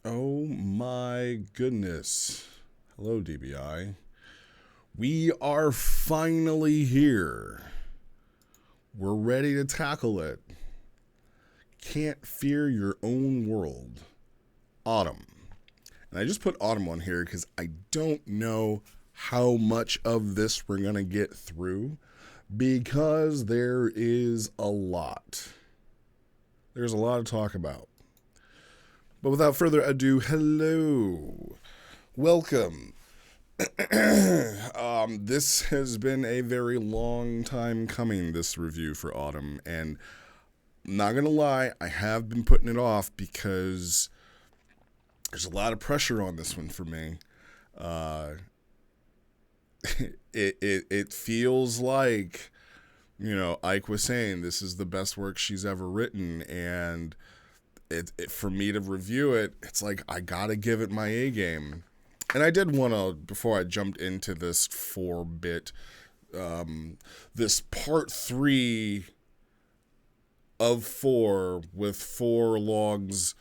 Oh my goodness. Hello, DBI. We are finally here. We're ready to tackle it. Can't fear your own world. Autumn. And I just put autumn on here because I don't know how much of this we're going to get through because there is a lot. There's a lot to talk about. But without further ado, hello. Welcome. This has been a very long time coming, this review for Autumn, and I'm not gonna lie, I have been putting it off because there's a lot of pressure on this one for me. Uh, it feels like, Ike was saying this is the best work she's ever written, and for me to review it, it's like I gotta give it my A game. And I did want to, before I jumped into this 4-bit, this part 3 of 4 with 4 logs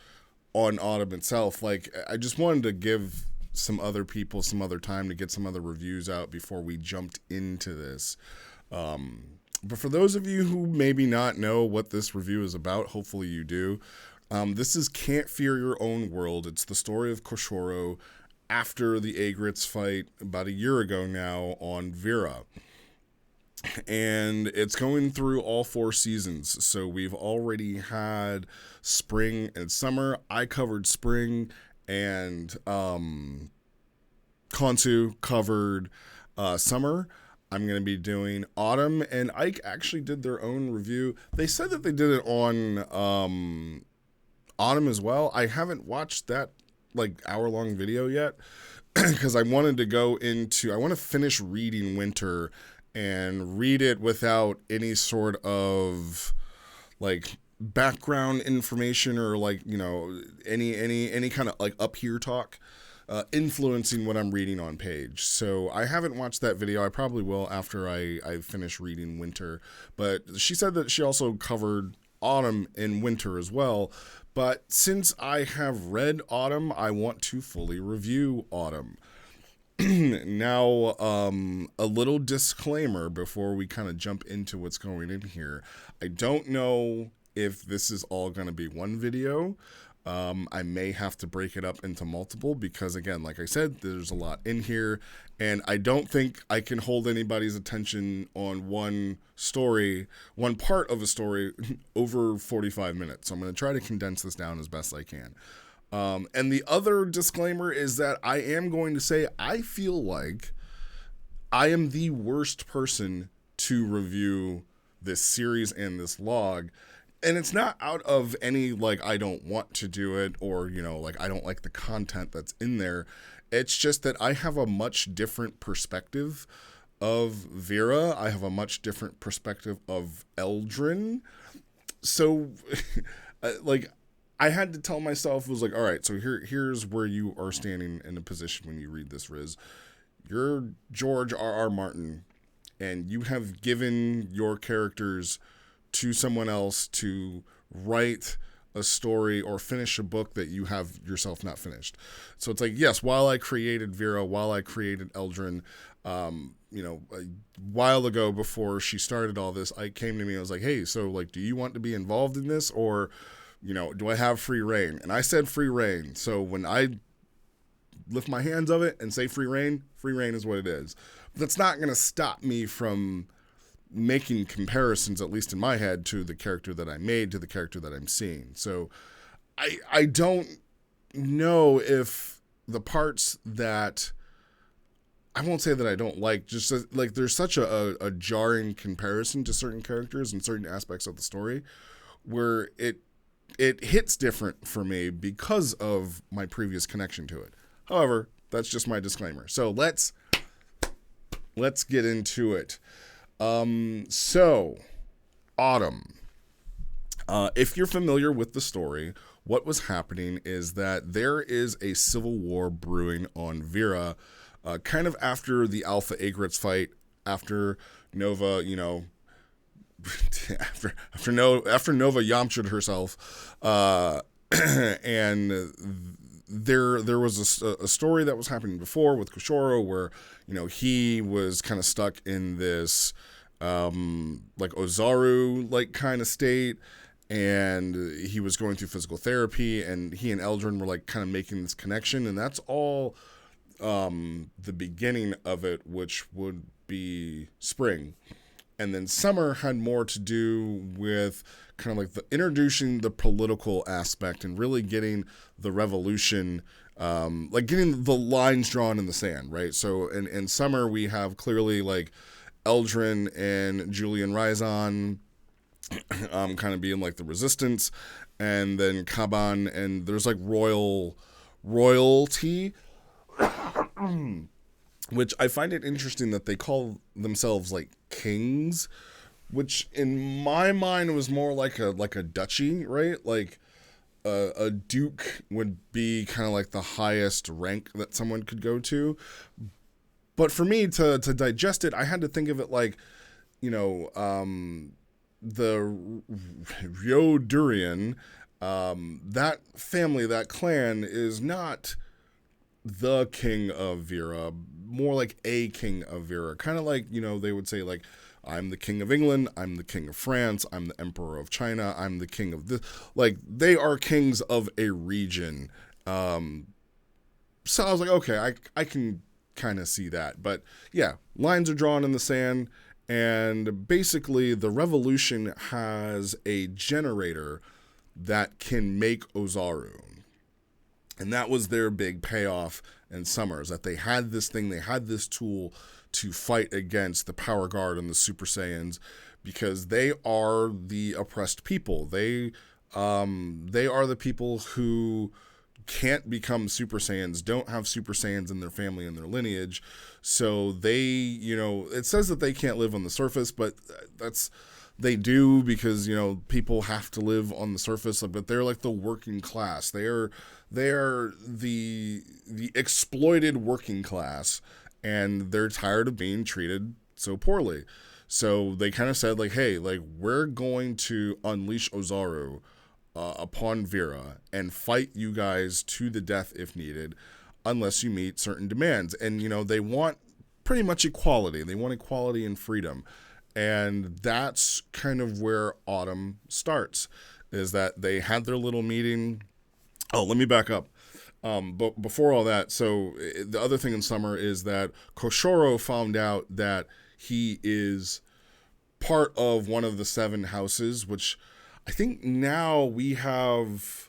on Autumn itself. Like, I just wanted to give some other people some other time to get some other reviews out before we jumped into this. But for those of you who maybe not know what this review is about, hopefully you do. This is Can't Fear Your Own World. It's the story of Koshoro after the Aigret's fight about a year ago now on Vera. And it's going through all 4 seasons. So we've already had spring and summer. I covered spring, and Konsu covered summer. I'm going to be doing autumn, and Ike actually did their own review. They said that they did it on autumn as well. I haven't watched that hour-long video yet because I wanted to I want to finish reading Winter and read it without any sort of background information or any kind of up here talk influencing what I'm reading on page. So I haven't watched that video. I probably will after I finish reading Winter. But she said that she also covered autumn and winter as well. But since I have read Autumn, I want to fully review Autumn. Now, a little disclaimer before we kind of jump into what's going in here. I don't know if this is all going to be one video. I may have to break it up into multiple because, again, like I said, there's a lot in here, and I don't think I can hold anybody's attention on one part of a story, over 45 minutes. So I'm going to try to condense this down as best I can. And the other disclaimer is that I am going to say I feel like I am the worst person to review this series and this log. And it's not out of any, I don't want to do it or, I don't like the content that's in there. It's just that I have a much different perspective of Vera. I have a much different perspective of Eldrin. So, I had to tell myself, it was all right, so here's where you are standing in a position when you read this, Riz. You're George R.R. Martin, and you have given your characters to someone else to write a story or finish a book that you have yourself not finished. So it's yes, while I created Vera, while I created Eldrin, a while ago before she started all this, I came to me, I was hey, so do you want to be involved in this, or, do I have free reign? And I said free reign. So when I lift my hands of it and say free reign is what it is. But that's not going to stop me from making comparisons, at least in my head, to the character that I made, to the character that I'm seeing. So I don't know if the parts that I won't say that I don't like, just there's such a jarring comparison to certain characters and certain aspects of the story where it hits different for me because of my previous connection to it. However, that's just my disclaimer. So let's get into it. So, Autumn. If you're familiar with the story, what was happening is that there is a civil war brewing on Vera, kind of after the Alpha Aigret's fight, after Nova, after Nova Yamcha'd herself, and there was a story that was happening before with Koshoro where, he was kind of stuck in this like Ozaru like kind of state, and he was going through physical therapy, and he and Eldrin were like kind of making this connection, and that's all the beginning of it, which would be spring. And then summer had more to do with kind of like the introducing the political aspect and really getting the revolution, like getting the lines drawn in the sand, right? So in summer we have clearly like Eldrin and Julian Ryzon kind of being like the resistance, and then Kaban, and there's like royalty, which I find it interesting that they call themselves like kings, which in my mind was more like a duchy, right? Like a duke would be kind of like the highest rank that someone could go to. But for me to digest it, I had to think of it like, the Ryodurian, that family, that clan is not the king of Vera, more like a king of Vera. Kind of like, they would say like, I'm the king of England, I'm the king of France, I'm the emperor of China, I'm the king of this. Like, they are kings of a region. So I was like, okay, I can kind of see that. But yeah, lines are drawn in the sand, and basically the revolution has a generator that can make Ozaru. And that was their big payoff in summer, is that they had this thing, they had this tool to fight against the Power Guard and the Super Saiyans, because they are the oppressed people. They are the people who can't become Super Saiyans, don't have Super Saiyans in their family and their lineage. So they, it says that they can't live on the surface, but they do, because, people have to live on the surface, but they're like the working class. They are the exploited working class, and they're tired of being treated so poorly. So they kind of said like, hey, like, we're going to unleash Ozaru upon Vera and fight you guys to the death if needed, unless you meet certain demands. And, they want pretty much equality. They want equality and freedom. And that's kind of where autumn starts, is that they had their little meeting. Oh, let me back up. But before all that, so the other thing in summer is that Koshoro found out that he is part of one of the 7 houses, which I think now we have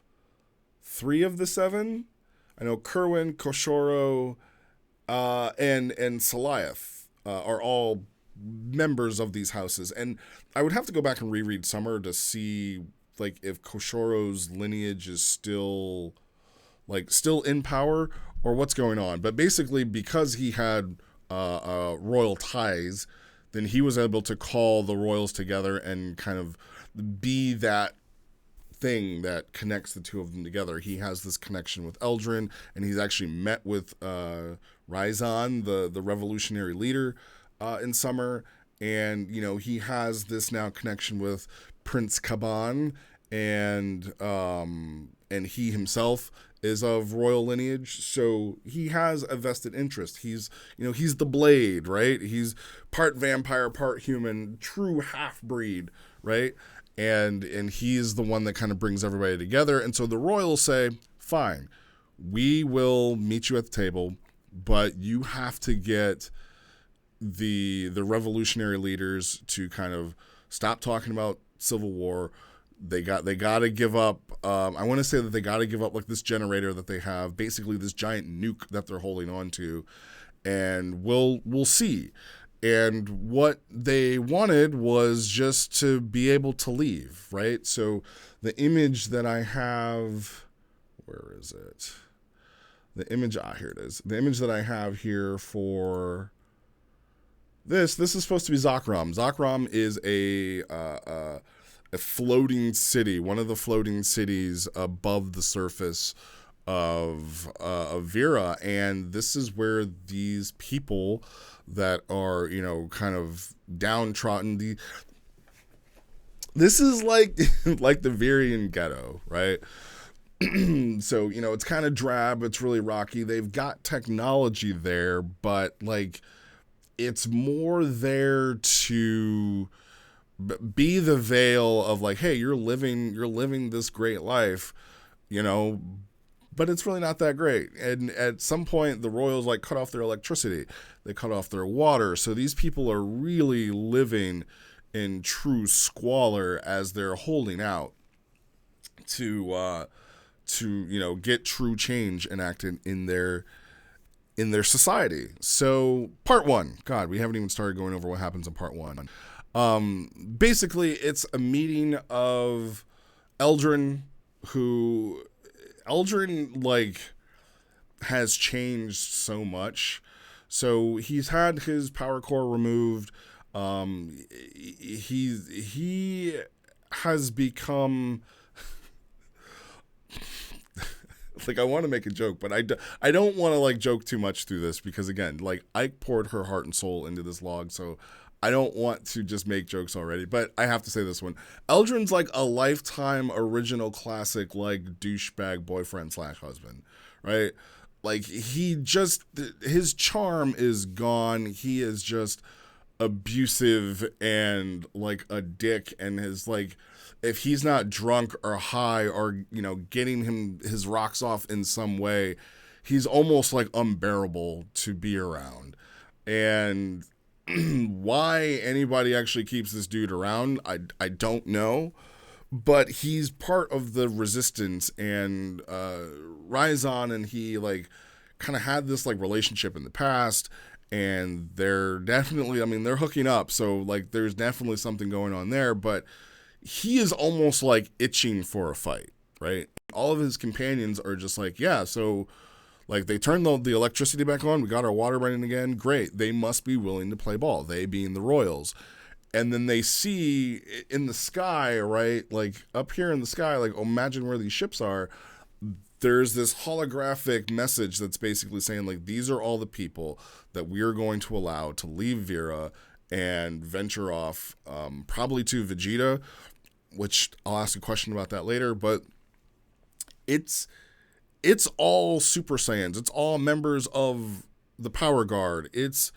3 of the 7. I know Kerwin, Koshoro, and Saliath are all members of these houses. And I would have to go back and reread Summer to see like if Koshoro's lineage is still in power or what's going on. But basically, because he had royal ties, then he was able to call the royals together and kind of be that thing that connects the two of them together. He has this connection with Eldrin, and he's actually met with Ryzon, the revolutionary leader, in summer. And, he has this now connection with Prince Kaban, and he himself is of royal lineage, so he has a vested interest. He's the Blade, right? He's part vampire, part human, true half-breed, right? And he's the one that kind of brings everybody together. And so the royals say, fine, we will meet you at the table, but you have to get the revolutionary leaders to kind of stop talking about civil war. They got to give up. I want to say that they got to give up like this generator that they have, basically this giant nuke that they're holding on to, and we'll see. And what they wanted was just to be able to leave, right? So the image that I have, where is it? The image, here it is. The image that I have here for this is supposed to be Zakram. Zakram is a floating city, one of the floating cities above the surface of Vera, and this is where these people that are, kind of downtrodden. This is like like the Virian ghetto, right? So, it's kind of drab, it's really rocky. They've got technology there, but like it's more there to be the veil of like, hey, you're living this great life, you know, but it's really not that great. And at some point, the Royals like cut off their electricity, they cut off their water, so these people are really living in true squalor as they're holding out to get true change enacted in their society. So part one, God, we haven't even started going over what happens in part one. Basically, it's a meeting of Eldrin, who like has changed so much. So he's had his power core removed. He has become like, I want to make a joke, but I don't want to like joke too much through this because again, like Ike poured her heart and soul into this log, so I don't want to just make jokes already, but I have to say this one. Eldrin's like a lifetime original classic, like douchebag boyfriend / husband, right? Like his charm is gone. He is just abusive and like a dick, and his like, if he's not drunk or high or, getting his rocks off in some way, he's almost like unbearable to be around. And why anybody actually keeps this dude around, I don't know. But he's part of the resistance, and Ryzon and he like kind of had this like relationship in the past, and they're definitely, they're hooking up, so like there's definitely something going on there, but he is almost like itching for a fight, right? All of his companions are just like, yeah, so like they turned the electricity back on, we got our water running again, great. They must be willing to play ball, they being the Royals. And then they see in the sky, right, like up here in the sky, like imagine where these ships are, there's this holographic message that's basically saying like, these are all the people that we are going to allow to leave Vera and venture off, probably to Vegeta, which I'll ask a question about that later, but it's all Super Saiyans. It's all members of the Power Guard. It's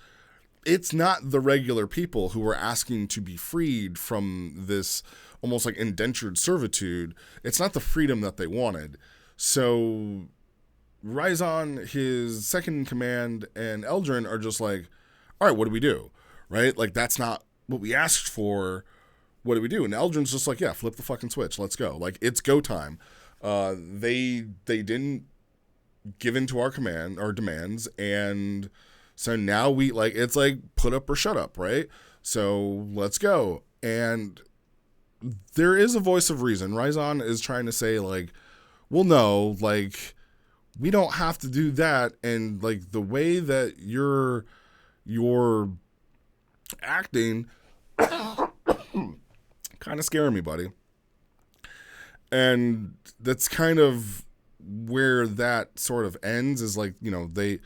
not the regular people who are asking to be freed from this almost like indentured servitude. It's not the freedom that they wanted. So Ryzon, his second in command, and Eldrin are just like, all right, what do we do? Right? Like, that's not what we asked for. What do we do? And Eldrin's just like, yeah, flip the fucking switch. Let's go. Like, it's go time. They didn't give in to our demands, and so now we like, it's like put up or shut up, right? So let's go. And there is a voice of reason. Ryzon is trying to say like, well, no, like we don't have to do that, and like the way that you're acting kind of scaring me, buddy. And that's kind of where that sort of ends, is like, they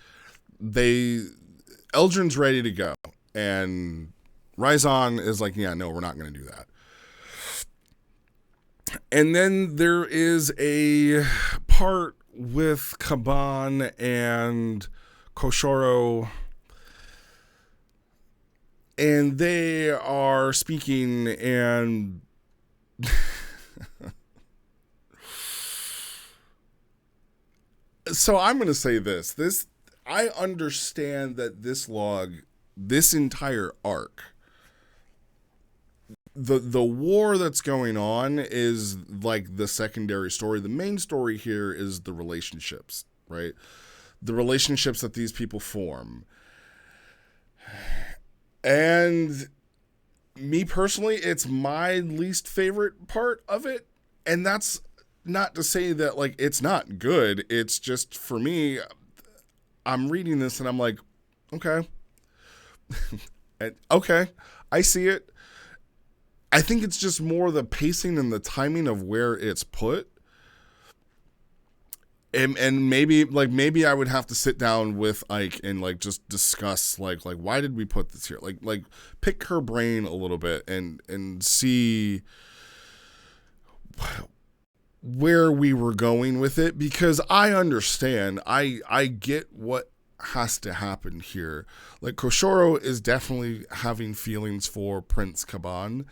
Eldrin's ready to go, and Ryzon is like, yeah, no, we're not going to do that. And then there is a part with Kaban and Koshoro, and they are speaking, and so I'm going to say this, I understand that this entire arc, the war that's going on is like the secondary story. The main story here is the relationships, right? The relationships that these people form. And me personally, it's my least favorite part of it. And that's not to say that like it's not good. It's just, for me, I'm reading this and I'm like, okay. Okay, I see it. I think it's just more the pacing and the timing of where it's put. And maybe I would have to sit down with Ike and like just discuss like why did we put this here? Like pick her brain a little bit and see where we were going with it, because I understand. I get what has to happen here. Like, Koshoro is definitely having feelings for Prince Caban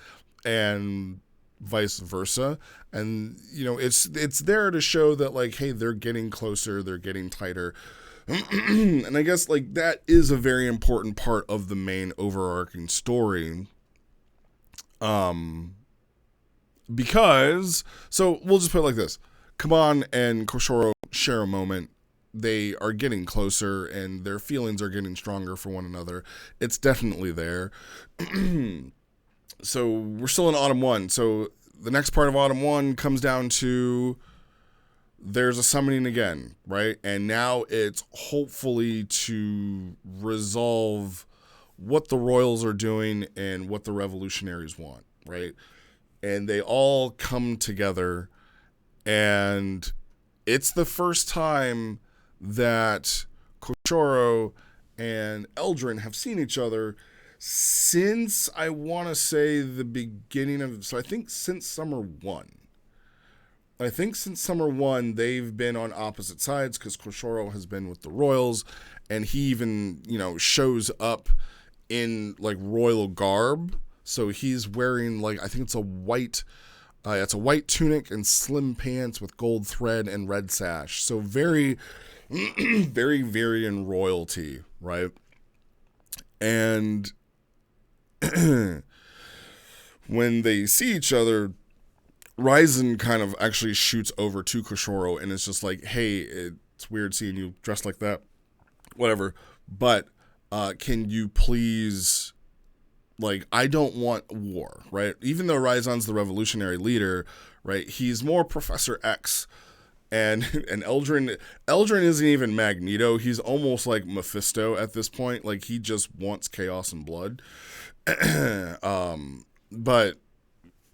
and vice versa. And, it's there to show that, like, hey, they're getting closer, they're getting tighter. And I guess, like, that is a very important part of the main overarching story. Because, so we'll just put it like this. Caban and Koshoro share a moment. They are getting closer and their feelings are getting stronger for one another. It's definitely there. So we're still in Autumn 1. So the next part of Autumn 1 comes down to there's a summoning again, right? And now it's hopefully to resolve what the Royals are doing and what the revolutionaries want, right? And they all come together, and it's the first time that Koshoro and Eldrin have seen each other since, I want to say, the beginning of, so I think since Summer 1. I think since Summer 1, they've been on opposite sides, because Koshoro has been with the Royals, and he even, shows up in, like, royal garb. So he's wearing, like, I think it's a white tunic and slim pants with gold thread and red sash. So very, very, very in royalty, right? And when they see each other, Ryzen kind of actually shoots over to Koshoro and is just like, hey, it's weird seeing you dressed like that. Whatever. But can you please... Like, I don't want war, right? Even though Ryzen's the revolutionary leader, right? He's more Professor X. And Eldrin isn't even Magneto. He's almost like Mephisto at this point. Like, he just wants chaos and blood. But,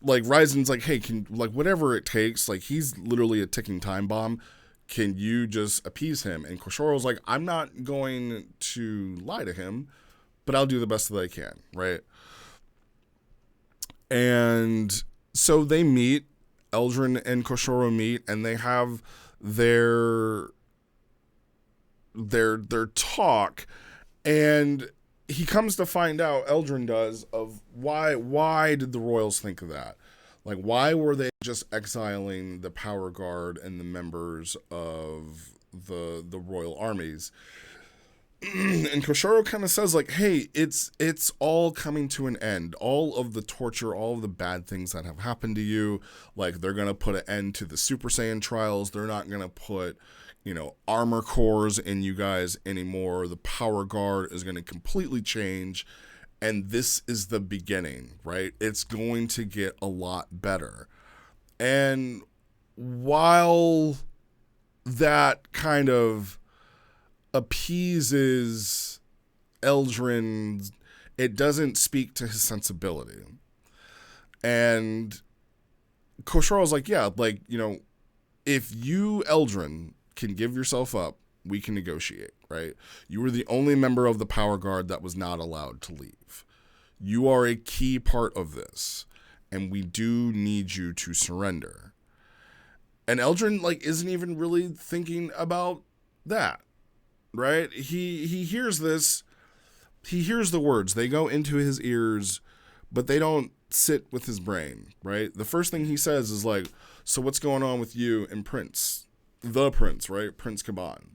like, Ryzen's like, hey, whatever it takes, like, he's literally a ticking time bomb. Can you just appease him? And Koshoro's like, I'm not going to lie to him, but I'll do the best that I can, right? And so they meet, Eldrin and Koshoro meet, and they have their talk, and he comes to find out, Eldrin does, of why did the Royals think of that? Like, why were they just exiling the Power Guard and the members of the royal armies? And Koshoro kind of says, like, hey, it's all coming to an end. All of the torture, all of the bad things that have happened to you, like, they're going to put an end to the Super Saiyan trials. They're not going to put, armor cores in you guys anymore. The Power Guard is going to completely change. And this is the beginning, right? It's going to get a lot better. And while that kind of appeases Eldrin, it doesn't speak to his sensibility. And Koshoro's like, yeah, like, if you, Eldrin, can give yourself up, we can negotiate, right? You were the only member of the Power Guard that was not allowed to leave. You are a key part of this, and we do need you to surrender. And Eldrin, like, isn't even really thinking about that. Right? He hears this. He hears the words. They go into his ears, but they don't sit with his brain, right? The first thing he says is like, so what's going on with you and Prince? The Prince, right? Prince Caban.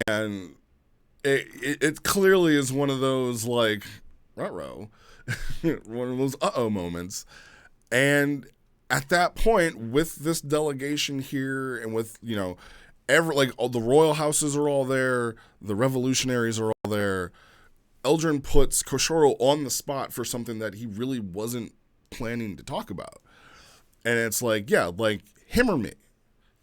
And it clearly is one of those, like, ruh-roh. One of those uh-oh moments. And at that point, with this delegation here and with, all the royal houses are all there, the revolutionaries are all there, Eldrin puts Koshoro on the spot for something that he really wasn't planning to talk about. And it's like, yeah, like, him or me.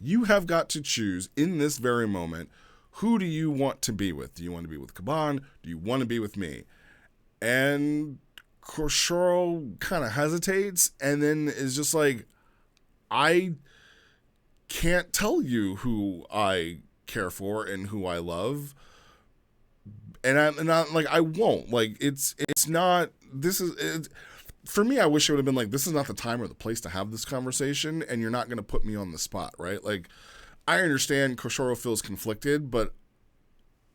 You have got to choose in this very moment, who do you want to be with? Do you want to be with Caban? Do you want to be with me? And Koshoro kind of hesitates and then is just like, I can't tell you who I care for and who I love. And I won't. Like, it's not, for me, I wish it would have been like, this is not the time or the place to have this conversation, and you're not going to put me on the spot, right? Like, I understand Koshoro feels conflicted, but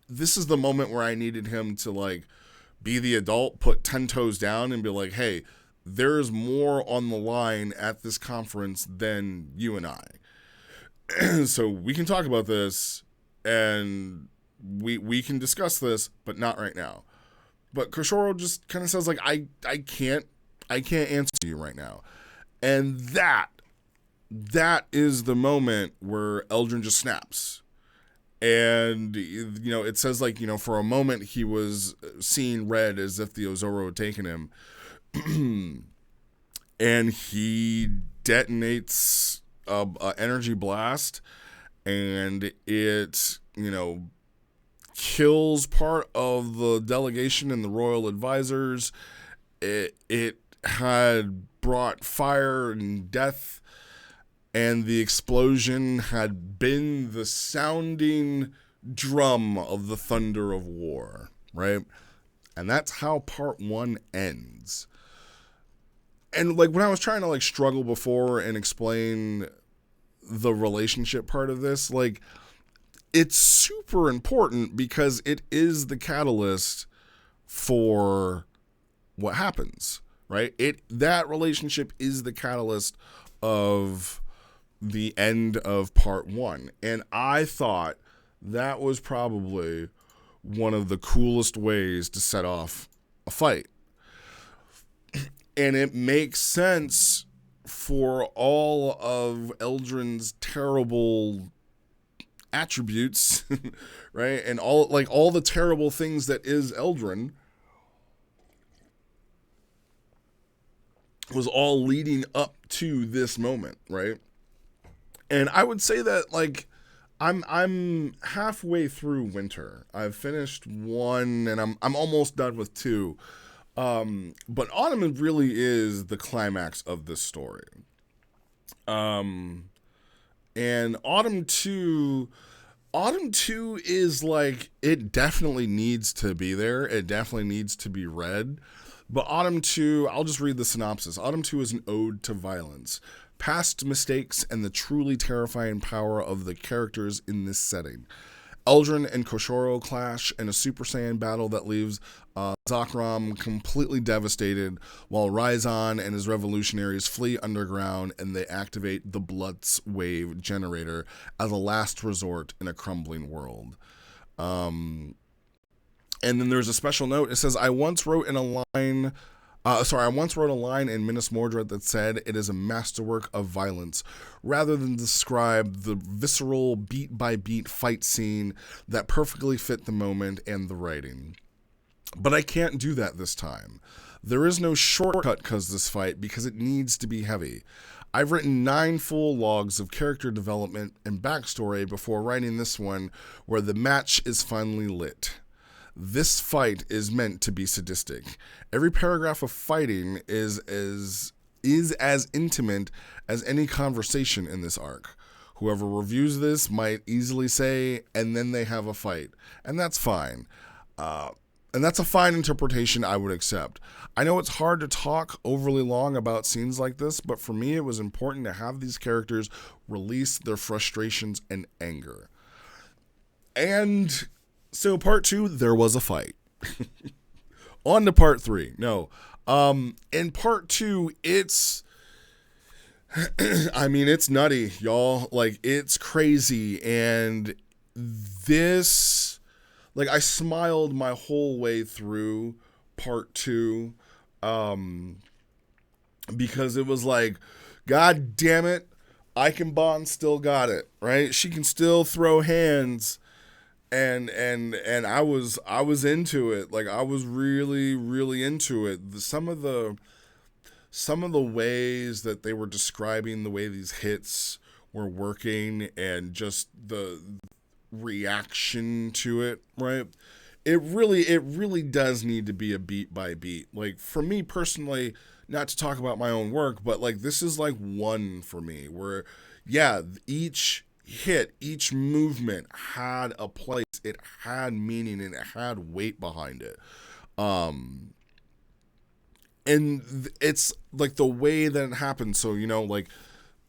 this is the moment where I needed him to, like, be the adult, put 10 toes down, and be like, hey, there's more on the line at this conference than you and I. So we can talk about this, and we can discuss this, but not right now. But Koshoro just kind of says, like, I can't answer you right now. And that is the moment where Eldrin just snaps. And, you know, it says, like, you know, for a moment he was seeing red as if the Ozoro had taken him. And he detonates a energy blast, and it, you know, kills part of the delegation and the royal advisors. It had brought fire and death, and the explosion had been the sounding drum of the thunder of war, right? And that's how part 1 ends. And, like, when I was trying to, like, struggle before and explain the relationship part of this, like, it's super important because it is the catalyst for what happens, right? That relationship is the catalyst of the end of part 1. And I thought that was probably one of the coolest ways to set off a fight. And it makes sense for all of Eldrin's terrible attributes, right? And all the terrible things that is Eldrin was all leading up to this moment, right? And I would say that, like, I'm halfway through Winter. I've finished 1 and I'm almost done with 2. But Autumn really is the climax of this story. And Autumn 2 is, like, it definitely needs to be there. It definitely needs to be read. But Autumn 2, I'll just read the synopsis. Autumn 2 is an ode to violence, past mistakes, and the truly terrifying power of the characters in this setting. Eldrin and Koshoro clash in a Super Saiyan battle that leaves Zakram completely devastated, while Raizan and his revolutionaries flee underground and they activate the Blutz Wave generator as a last resort in a crumbling world. And then there's a special note. It says, I once wrote a line in Minas Mordred that said it is a masterwork of violence, rather than describe the visceral beat-by-beat fight scene that perfectly fit the moment and the writing. But I can't do that this time. There is no shortcut this fight because it needs to be heavy. I've written 9 full logs of character development and backstory before writing this one, where the match is finally lit. This fight is meant to be sadistic. Every paragraph of fighting is as intimate as any conversation in this arc. Whoever reviews this might easily say, and then they have a fight. And that's fine. And that's a fine interpretation I would accept. I know it's hard to talk overly long about scenes like this, but for me it was important to have these characters release their frustrations and anger. And so part 2, there was a fight. On to part 3. No. In part 2, it's I mean, it's nutty, y'all. Like, it's crazy. And this, like, I smiled my whole way through part 2. Because it was like, God damn it, Eichenbahn still got it, right? She can still throw hands. And I was into it. Like, I was really, really into it. Some of the ways that they were describing the way these hits were working and just the reaction to it, right? It really does need to be a beat by beat. Like, for me personally, not to talk about my own work, but, like, this is like 1 for me, where, yeah, each hit, each movement had a place, it had meaning, and it had weight behind it. and it's like the way that it happens. So, like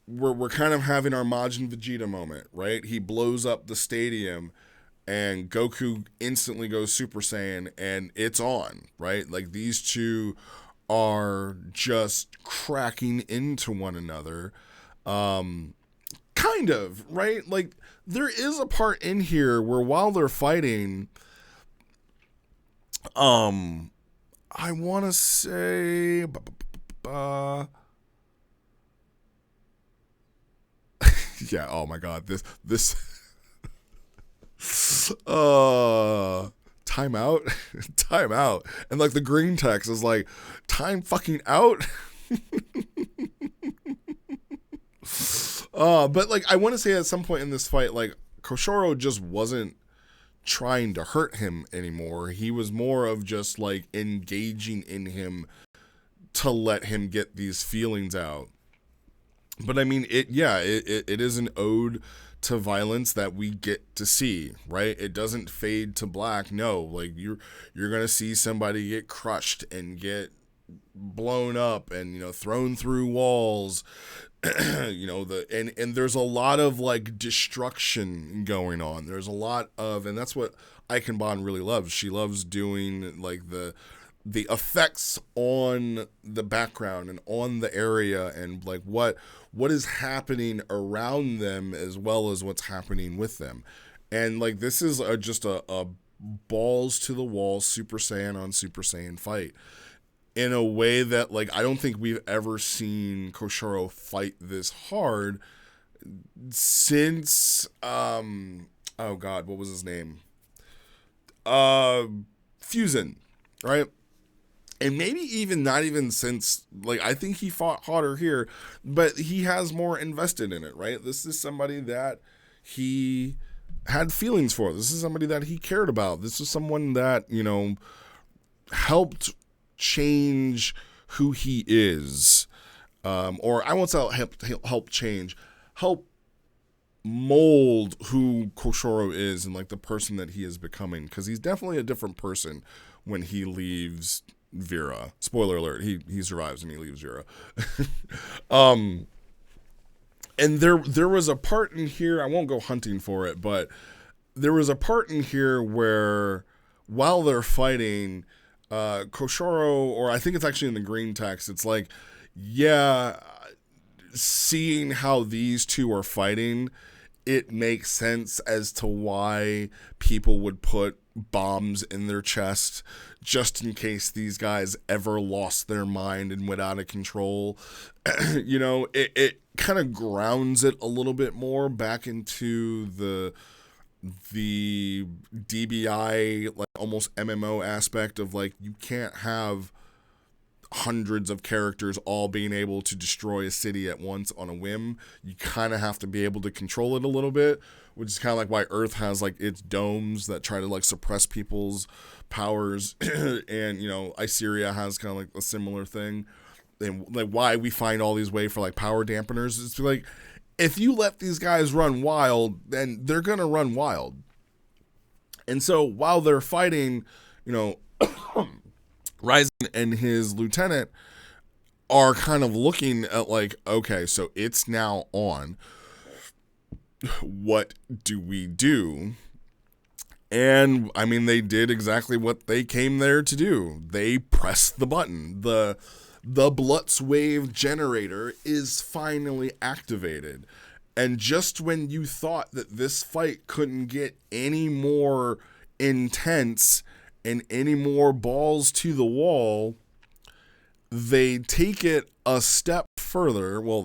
we're kind of having our Majin Vegeta moment, right? He blows up the stadium and Goku instantly goes Super Saiyan and it's on, right? Like these two are just cracking into one another. Kind of, right? Like there is a part in here where while they're fighting, I want to say yeah, oh my god, this time out. Time out. And like the green text is like time fucking out. But like I want to say at some point in this fight, like Koshoro just wasn't trying to hurt him anymore. He was more of just like engaging in him to let him get these feelings out. But I mean, it is an ode to violence that we get to see, right? It doesn't fade to black. No, like you're gonna see somebody get crushed and get blown up and thrown through walls. And there's a lot of like destruction going on. There's a lot of, and that's what Ikenbon really loves. She loves doing like the effects on the background and on the area and like what is happening around them as well as what's happening with them. And like this is just a balls to the wall Super Saiyan on Super Saiyan fight in a way that like I don't think we've ever seen Koshoro fight this hard since oh god, what was his name? Fusion, right? And maybe even not even since, like, I think he fought harder here, but he has more invested in it, right? This is somebody that he had feelings for. This is somebody that he cared about. This is someone that, helped change who he is. Or I won't say help change, help mold who Koshoro is and, like, the person that he is becoming. Because he's definitely a different person when he leaves Vera. Spoiler alert, he survives and he leaves Vera. And there was a part in here, I won't go hunting for it, but there was a part in here where while they're fighting, Koshoro, or I think it's actually in the green text, it's like, yeah, seeing how these two are fighting, it makes sense as to why people would put bombs in their chest just in case these guys ever lost their mind and went out of control. It kind of grounds it a little bit more back into the DBI, like almost MMO aspect of like, you can't have hundreds of characters all being able to destroy a city at once on a whim. You kind of have to be able to control it a little bit, which is kind of like why Earth has like its domes that try to like suppress people's powers. And Iceria has kind of like a similar thing. And like why we find all these ways for like power dampeners, it's like, if you let these guys run wild, then they're gonna run wild. And so while they're fighting, Ryzen and his lieutenant are kind of looking at like, okay, so it's now on. What do we do? And I mean, they did exactly what they came there to do. They pressed the button. The Blutzwave generator is finally activated. And just when you thought that this fight couldn't get any more intense and any more balls to the wall, they take it a step further. Well,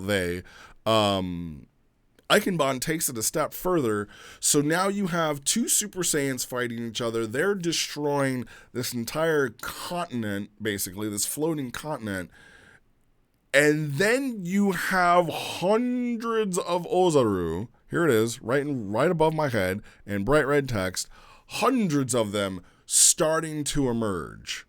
Ikenbon takes it a step further. So now you have two Super Saiyans fighting each other. They're destroying this entire continent, basically, this floating continent. And then you have hundreds of Ozaru. Here it is, right above my head, in bright red text. Hundreds of them starting to emerge.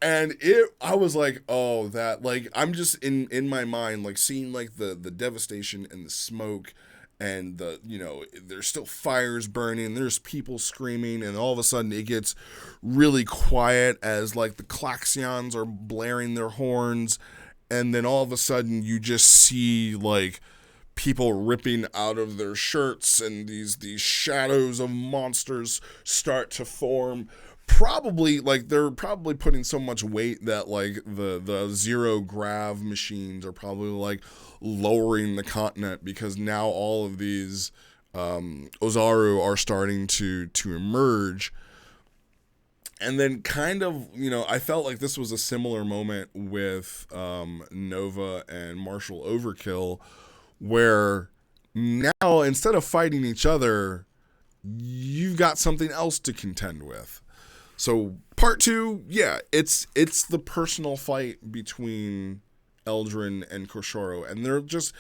And I was like, oh, that, like, I'm just in my mind, like, seeing, like, the devastation and the smoke and there's still fires burning, there's people screaming, and all of a sudden it gets really quiet as like the Klaxions are blaring their horns, and then all of a sudden you just see like people ripping out of their shirts, and these shadows of monsters start to form. Probably like they're probably putting so much weight that like the zero grav machines are probably like lowering the continent, because now all of these Ozaru are starting to emerge. And then kind of, I felt like this was a similar moment with Nova and Martial Overkill, where now instead of fighting each other, you've got something else to contend with. So part 2, yeah, it's the personal fight between Eldrin and Koshoro, and they're just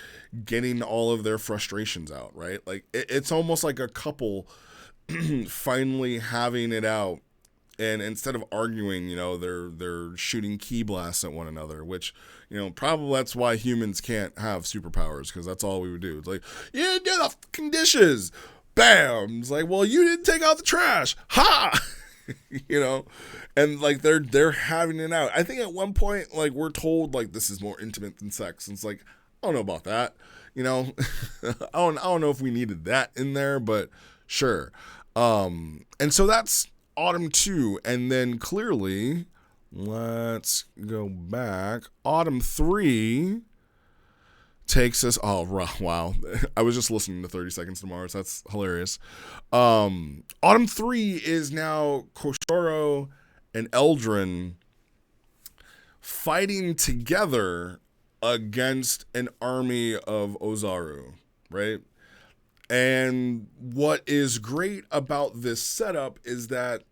getting all of their frustrations out, right? Like it's almost like a couple finally having it out. And instead of arguing, they're shooting ki blasts at one another, which, probably that's why humans can't have superpowers, because that's all we would do. It's like, you didn't do the fucking dishes. Bam. It's like, well, you didn't take out the trash. Ha! And like they're having it out. I think at one point, like, we're told like this is more intimate than sex. And it's like, I don't know about that. I don't know if we needed that in there, but sure. And so that's Autumn 2, and then clearly, let's go back. Autumn 3 takes us. Oh wow! I was just listening to 30 Seconds to Mars. That's hilarious. Autumn 3 is now Koshoro and Eldrin fighting together against an army of Ozaru, right? And what is great about this setup is that,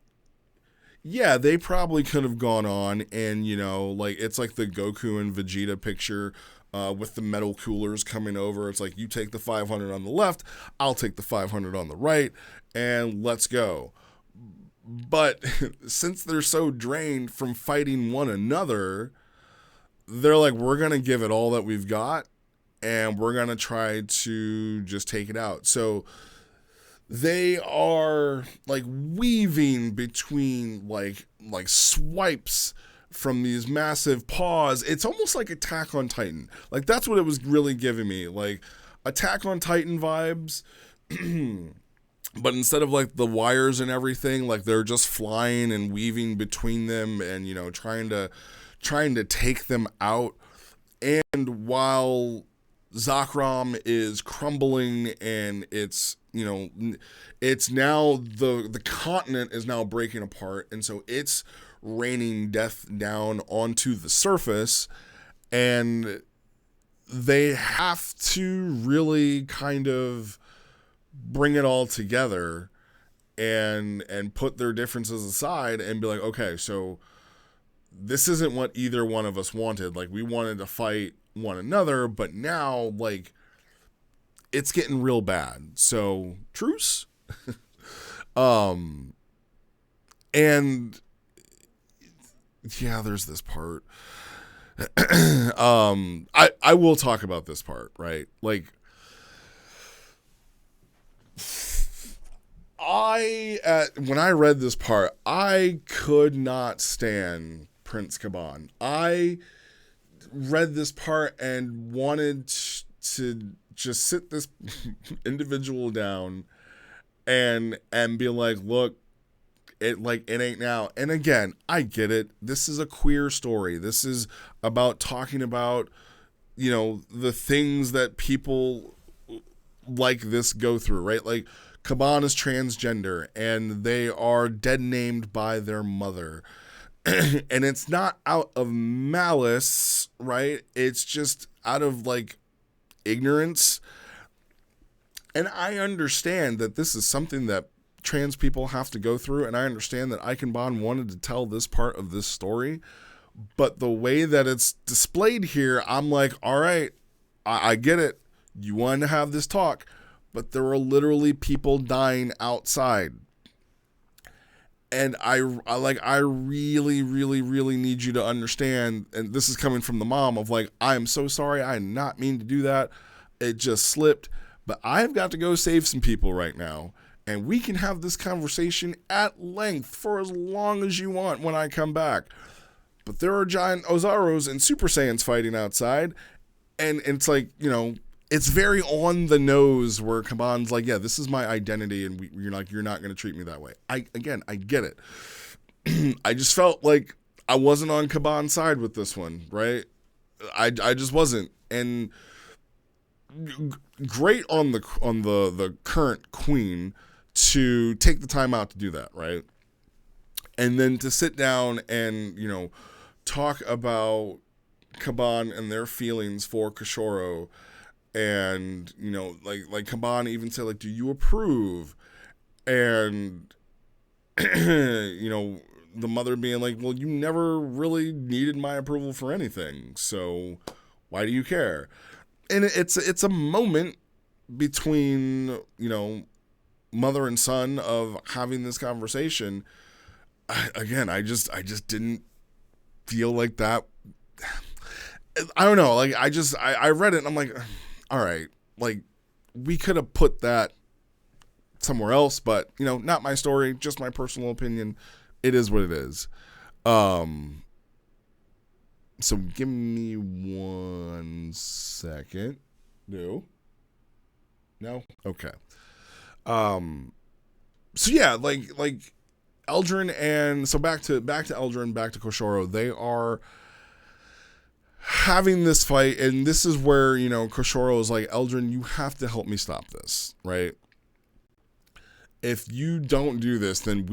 yeah, they probably could have gone on and, like, it's like the Goku and Vegeta picture with the metal coolers coming over. It's like, you take the 500 on the left, I'll take the 500 on the right, and let's go. But since they're so drained from fighting one another, they're like, we're going to give it all that we've got, and we're going to try to just take it out. So they are like weaving between like swipes from these massive paws. It's almost like Attack on Titan. Like that's what it was really giving me, like Attack on Titan vibes. But instead of like the wires and everything, like they're just flying and weaving between them and, trying to take them out. And while Zakram is crumbling and it's now the continent is now breaking apart, and so it's raining death down onto the surface, and they have to really kind of bring it all together and put their differences aside and be like, okay, so this isn't what either one of us wanted. Like, we wanted to fight one another, but now, like, it's getting real bad. So, truce? And yeah, there's this part. I will talk about this part, right? Like, when I read this part, I could not stand Prince Caban. I read this part and wanted to just sit this individual down and be like, look, it ain't now. And again, I get it. This is a queer story. This is about talking about, the things that people like this go through, right? Like, Caban is transgender and they are dead named by their mother. And it's not out of malice, right? It's just out of like ignorance. And I understand that this is something that trans people have to go through, and I understand that Eichenbahn wanted to tell this part of this story, but the way that it's displayed here, I'm like, all right, I get it. You wanted to have this talk, but there are literally people dying outside. And I really, really, really need you to understand, and this is coming from the mom, of like, I am so sorry, I did not mean to do that. It just slipped. but I've got to go save some people right now. And we can have this conversation at length for as long as you want when I come back. But there are giant Ozaros and Super Saiyans fighting outside. And it's like, it's very on the nose where Kaban's like, yeah, this is my identity. And you're not going to treat me that way. I get it. I just felt like I wasn't on Kaban's side with this one, right? I just wasn't. And great on the current queen to take the time out to do that, right? And then to sit down and, talk about Kaban and their feelings for Koshoro. And, like Kaban even said, like, do you approve? And, the mother being like, well, you never really needed my approval for anything, so why do you care? And it's a moment between, mother and son of having this conversation. I just didn't feel like that. I don't know. Like, I read it and I'm like, all right, like, we could have put that somewhere else, but, not my story, just my personal opinion. It is what it is. So give me 1 second. No? Okay. So yeah, like Eldrin and so back to Eldrin, back to Koshoro, they are having this fight, and this is where, Koshoro is like, Eldrin, you have to help me stop this, right? If you don't do this, then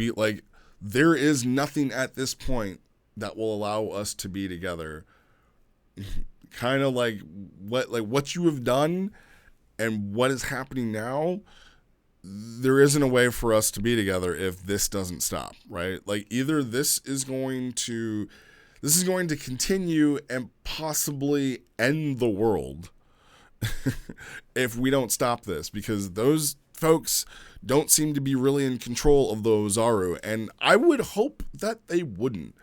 there is nothing at this point that will allow us to be together. Kind of like what you have done and what is happening now, there isn't a way for us to be together if this doesn't stop, right? Like, either this is going to continue and possibly end the world if we don't stop this, because those folks don't seem to be really in control of the Ozaru, and I would hope that they wouldn't.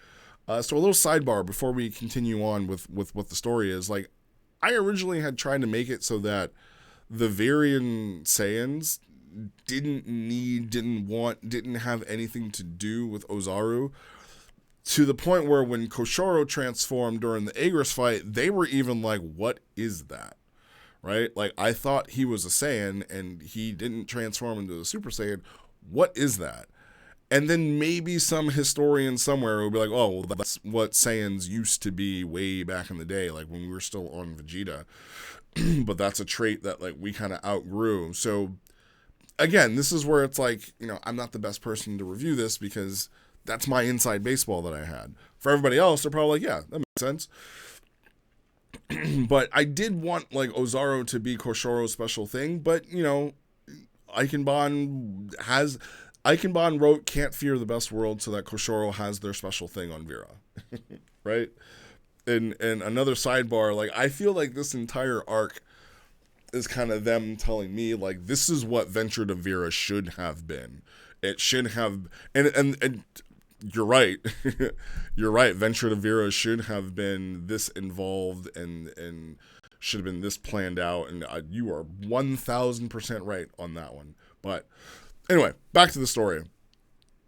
So a little sidebar before we continue on with what the story is. Like, I originally had tried to make it so that the Varian Saiyans didn't have anything to do with Ozaru, to the point where when Koshoro transformed during the Aegis fight, they were even like, what is that? Right? Like, I thought he was a Saiyan and he didn't transform into a Super Saiyan. What is that? And then maybe some historian somewhere will be like, oh, well, that's what Saiyans used to be way back in the day, like when we were still on Vegeta. But that's a trait that, like, we kind of outgrew. So again, this is where it's like, I'm not the best person to review this because that's my inside baseball that I had. For everybody else, they're probably like, yeah, that makes sense. But I did want, like, Ozaru to be Koshoro's special thing, but, Ikenbon wrote Can't Fear the Best World so that Koshoro has their special thing on Vera. Right? And another sidebar, like, I feel like this entire arc is kind of them telling me, like, this is what Venture to Vera should have been. It should have, and you're right. You're right. Venture to Vera should have been this involved and should have been this planned out. And you are 1,000% right on that one. But anyway, back to the story.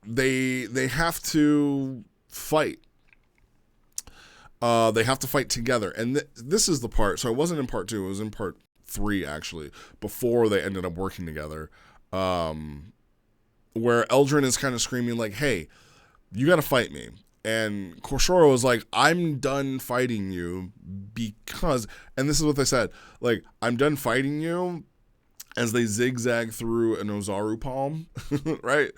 They have to fight. They have to fight together. And this is the part. So it wasn't in part 2. It was in part 3, actually, before they ended up working together. Where Eldrin is kind of screaming like, hey, you got to fight me. And Koshoro is like, I'm done fighting you because, and this is what they said, like, I'm done fighting you, as they zigzag through an Ozaru palm, right?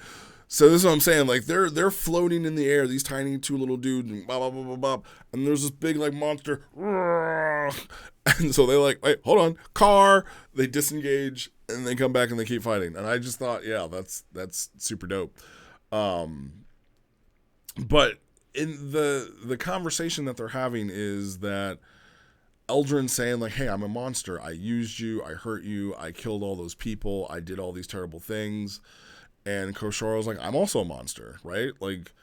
So this is what I'm saying, like, they're floating in the air, these tiny two little dudes, and blah, blah, blah, blah, blah, and there's this big, like, monster, and so they like, wait, hold on, car, they disengage, and they come back and they keep fighting, and I just thought, yeah, that's super dope. But in the conversation that they're having is that Eldrin saying, like, hey, I'm a monster. I used you. I hurt you. I killed all those people. I did all these terrible things. And Koshoro's like, I'm also a monster, right? Like,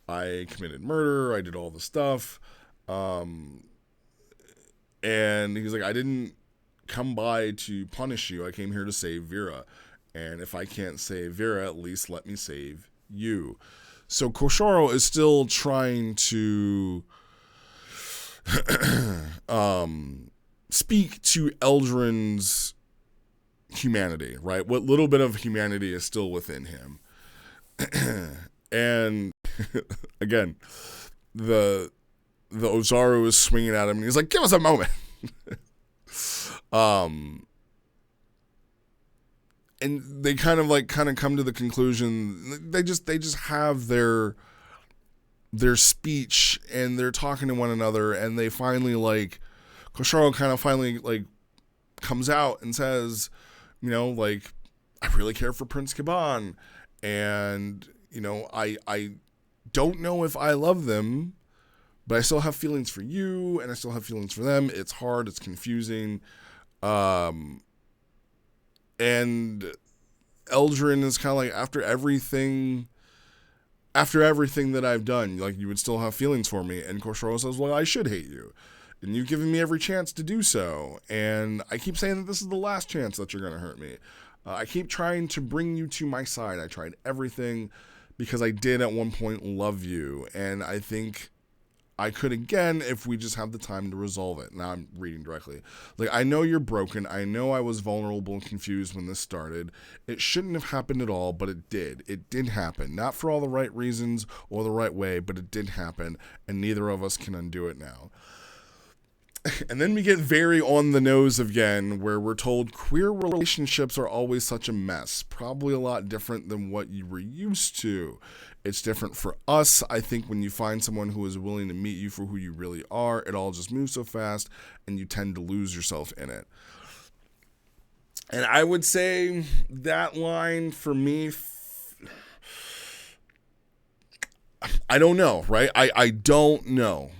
I committed murder. I did all the stuff. And he's like, I didn't come by to punish you. I came here to save Vera. And if I can't save Vera, at least let me save you. So Koshoro is still trying to speak to Eldrin's humanity, right? What little bit of humanity is still within him. And again, the Ozaru is swinging at him, and he's like, "Give us a moment." And they kind of come to the conclusion. They just have their speech, and they're talking to one another, and they finally Koshoro kind of finally comes out and says, I really care for Prince Kiban, and I don't know if I love them, but I still have feelings for you, and I still have feelings for them. It's hard, it's confusing, and Eldrin is kind of like, after everything that I've done, you would still have feelings for me. And Koshoro says, well, I should hate you, and you've given me every chance to do so, and I keep saying that this is the last chance that you're going to hurt me. I keep trying to bring you to my side. I tried everything because I did at one point love you, and I think I could again if we just have the time to resolve it. Now I'm reading directly. I know you're broken. I know I was vulnerable and confused when this started. It shouldn't have happened at all, but it did. It did happen. Not for all the right reasons or the right way, but it did happen, and neither of us can undo it now. And then we get very on the nose again, where we're told queer relationships are always such a mess. Probably a lot different than what you were used to. It's different for us. I think when you find someone who is willing to meet you for who you really are, it all just moves so fast, and you tend to lose yourself in it. And I would say that line for me, I don't know, right? I don't know.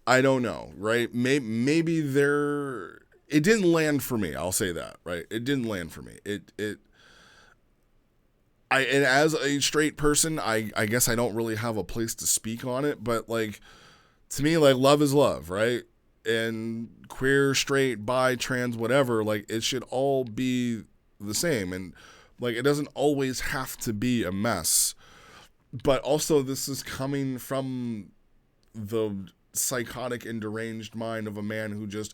I don't know, right? Maybe it didn't land for me. I'll say that, right? It didn't land for me. And as a straight person, I guess I don't really have a place to speak on it, but to me, love is love, right? And queer, straight, bi, trans, whatever, it should all be the same. And it doesn't always have to be a mess. But also, this is coming from the psychotic and deranged mind of a man who just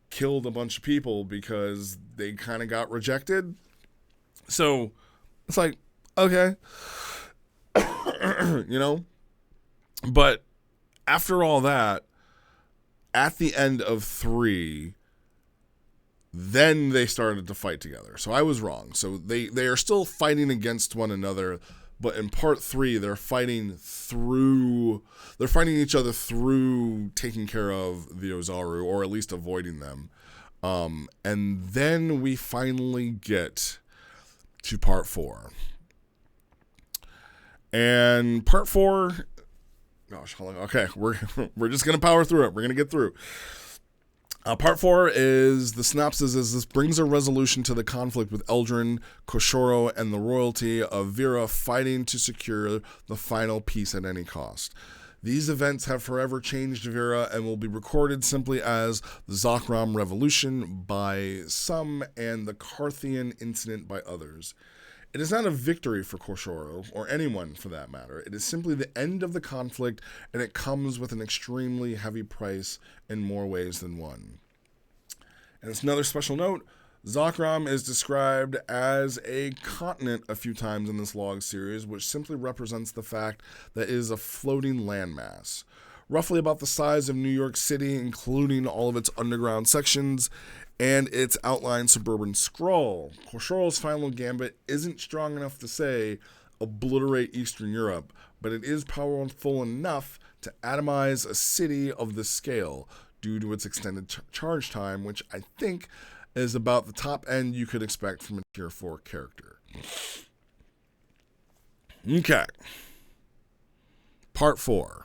killed a bunch of people because they kind of got rejected. So it's okay, but after all that, at the end of 3, then they started to fight together. So I was wrong. So they are still fighting against one another, but in part 3, they're fighting each other through taking care of the Ozaru, or at least avoiding them. And then we finally get to part 4. And part 4, gosh, hold on. Okay, we're just gonna power through it. We're gonna get through. Part 4 is the synopsis is this brings a resolution to the conflict with Eldrin, Koshoro, and the royalty of Vera fighting to secure the final peace at any cost. These events have forever changed Vera and will be recorded simply as the Zakram Revolution by some and the Carthian Incident by others. It is not a victory for Koshoro, or anyone for that matter. It is simply the end of the conflict, and it comes with an extremely heavy price in more ways than one. And it's another special note, Zakram is described as a continent a few times in this log series, which simply represents the fact that it is a floating landmass. Roughly about the size of New York City, including all of its underground sections, and its outlined suburban scrawl. Koshoro's final gambit isn't strong enough to say obliterate Eastern Europe, but it is powerful enough to atomize a city of this scale due to its extended charge time, which I think is about the top end you could expect from a Tier 4 character. Okay. Part 4.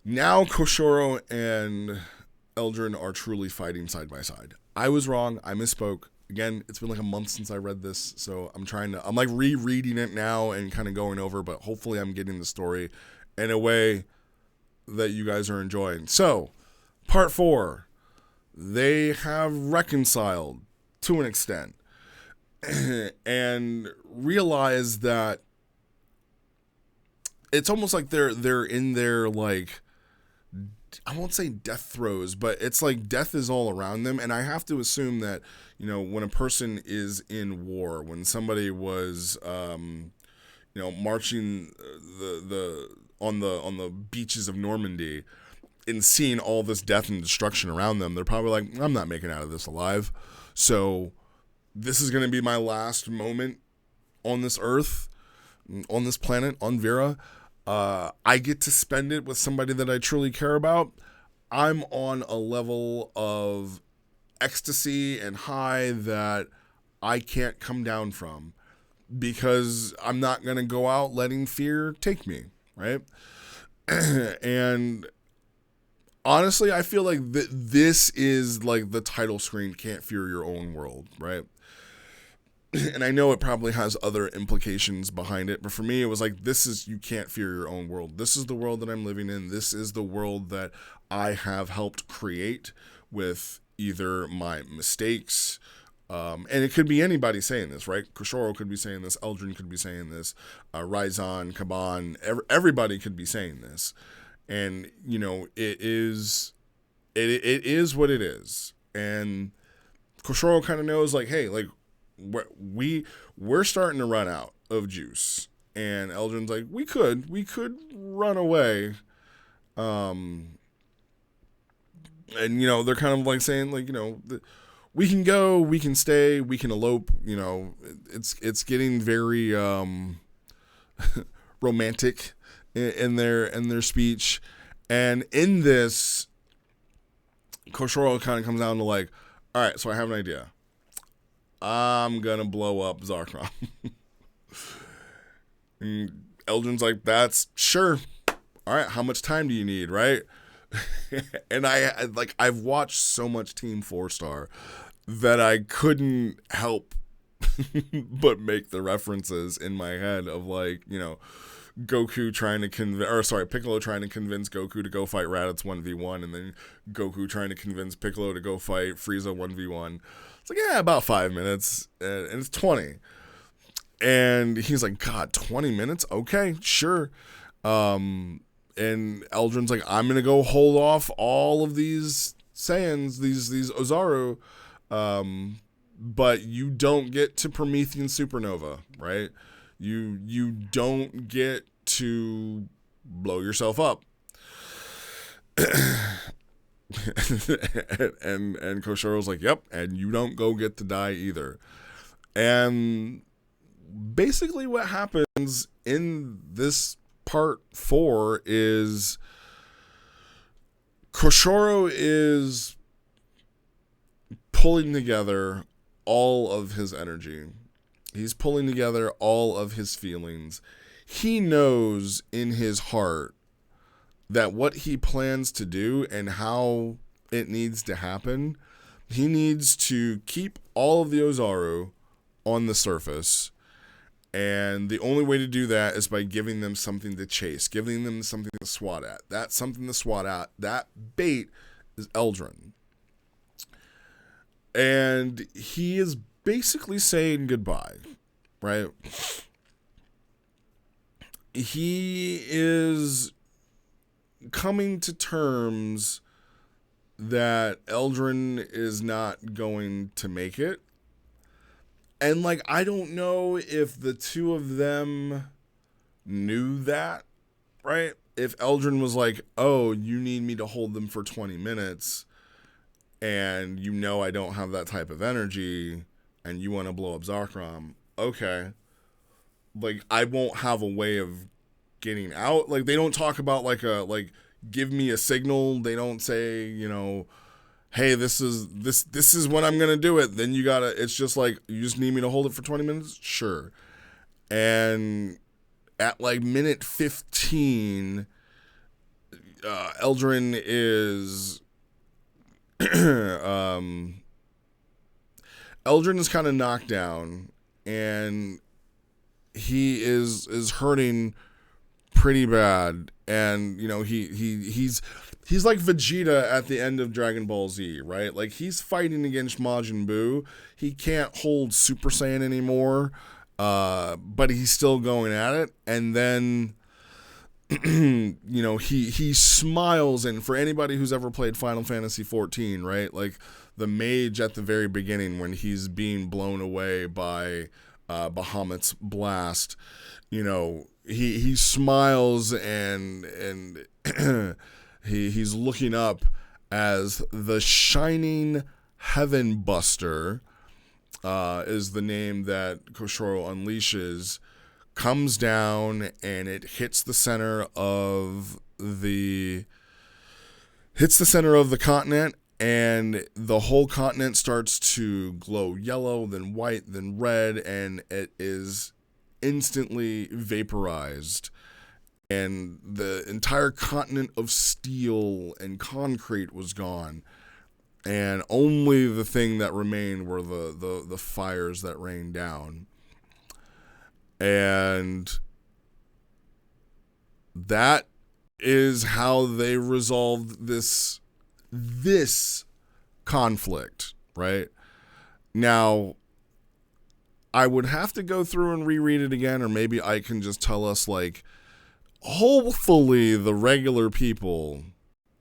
Now Koshoro and Eldrin are truly fighting side by side. I was wrong. I misspoke. Again, it's been a month since I read this, so I'm rereading it now and kind of going over, but hopefully I'm getting the story in a way that you guys are enjoying. So, part 4. they have reconciled to an extent and realize that it's almost like they're in their, like, I won't say death throes, but it's like death is all around them. And I have to assume that, when a person is in war, when somebody was, marching on the beaches of Normandy and seeing all this death and destruction around them, they're probably like, I'm not making it out of this alive. So this is going to be my last moment on this earth, on this planet, on Vera. I get to spend it with somebody that I truly care about. I'm on a level of ecstasy and high that I can't come down from, because I'm not going to go out letting fear take me, right? And honestly, I feel like this is like the title screen, Can't Fear Your Own World, right? And I know it probably has other implications behind it, but for me, it was like, this is, you can't fear your own world. This is the world that I'm living in. This is the world that I have helped create with either my mistakes, and it could be anybody saying this, right? Koshoro could be saying this. Eldrin could be saying this. Raizan, Kaban, everybody could be saying this. And, it is what it is. And Koshoro kind of knows, like, hey, like, we're starting to run out of juice. And Eldrin's like, we could run away. And, they're kind of like saying, like, we can go, we can stay, we can elope. It's getting very romantic in their speech. And in this, Koshoro kind of comes down to, like, all right, so I have an idea. I'm gonna blow up Zarkron. And Eldrin's like, that's sure. All right, how much time do you need, right? And I've watched so much Team 4-Star that I couldn't help but make the references in my head of, like, Goku trying to Piccolo trying to convince Goku to go fight Raditz 1v1, and then Goku trying to convince Piccolo to go fight Frieza 1v1. It's like, yeah, about 5 minutes, and it's 20. And he's like, God, 20 minutes? Okay, sure. And Eldrin's like, I'm going to go hold off all of these Saiyans, these Ozaru, but you don't get to Promethean Supernova, right? You don't get to blow yourself up. and Koshoro's like, yep, and you don't go get to die either. And basically what happens in this part 4 is Koshoro is pulling together all of his energy. He's pulling together all of his feelings. He knows in his heart that what he plans to do and how it needs to happen, he needs to keep all of the Ozaru on the surface. And the only way to do that is by giving them something to chase, giving them something to swat at. That something to swat at, that bait is Eldrin. And he is basically saying goodbye, right? He is coming to terms that Eldrin is not going to make it. And, like, I don't know if the two of them knew that, right? If Eldrin was like, oh, you need me to hold them for 20 minutes, and I don't have that type of energy, and you want to blow up Zarkron, okay. Like, I won't have a way of getting out. Like, they don't talk about, give me a signal. They don't say, hey, this is when I'm going to do it. Then it's just like, you just need me to hold it for 20 minutes? Sure. And at, like, minute 15, Eldrin is... Eldrin is kind of knocked down, and he is hurting pretty bad. And you know, he's like Vegeta at the end of Dragon Ball Z, right? Like he's fighting against Majin Buu. He can't hold Super Saiyan anymore, but he's still going at it. And then you know, he smiles, and for anybody who's ever played Final Fantasy 14, right? Like the mage at the very beginning when he's being blown away by Bahamut's blast, you know, he smiles and he's looking up as the Shining Heaven Buster is the name that Koshoro unleashes, comes down, and it hits the center of the continent, and the whole continent starts to glow yellow, then white, then red, and it is instantly vaporized, and the entire continent of steel and concrete was gone, and only the thing that remained were the fires that rained down. And that is how they resolved this conflict, right? Now, I would have to go through and reread it again, or maybe I can just tell us, like, hopefully the regular people